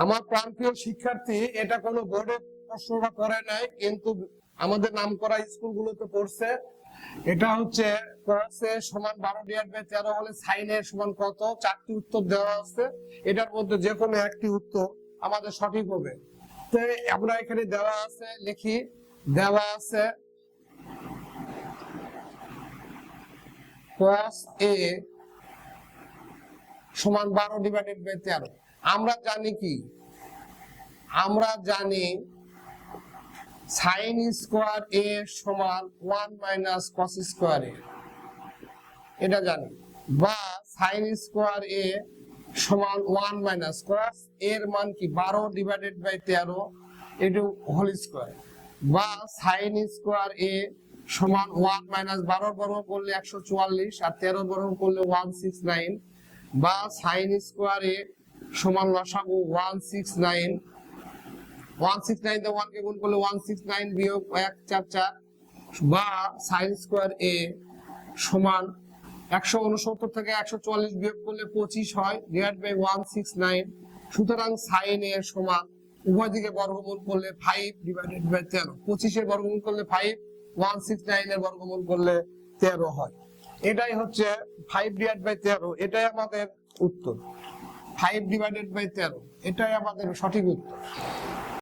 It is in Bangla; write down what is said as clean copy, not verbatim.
আমার প্রান্তীয় শিক্ষার্থী, এটা কোনো বোর্ডে প্রশ্নটা করে নাই, কিন্তু আমাদের নাম করা স্কুলগুলোতে পড়ছে। এটা হচ্ছে cos a সমান 12/13 হলে sin a সমান কত, 4টি উত্তর দেওয়া আছে। এটার মধ্যে যে কোনো একটি উত্তর আমাদের সঠিক হবে। তো আমরা এখানে দেওয়া আছে, লিখি, দেওয়া আছে cos a সমান 12/13। আমরা জানি কি, আমরা জানি sin স্কয়ার a সমান 1 মাইনাস cos স্কয়ার a, এটা জানি। বা sin স্কয়ার a সমান 1 মাইনাস cos এর মান কি 12/13 এটা হোল স্কয়ার। বা sin স্কয়ার a সমান 1 মাইনাস 12 বর্গ করলে 144 আর 13 বর্গ করলে 169। বা sin স্কয়ার a সমান লসাগু 169, 169 দিয়ে 1 কে গুণ করলে 169 বিয়োগ 144। বা sin স্কয়ার a সমান 169 থেকে 144 বিয়োগ করলে 25 হয়, ডিভাইড বাই 169। সুতরাং sin a সমান উভয় দিকে বর্গমূল করলে 5/13। 25 এর বর্গমূল করলে 5, 169 এর বর্গমূল করলে 13 হয়। এটাই হচ্ছে 5/13, এটাই আমাদের উত্তর। 5/13 এটাই আমাদের সঠিক উত্তর।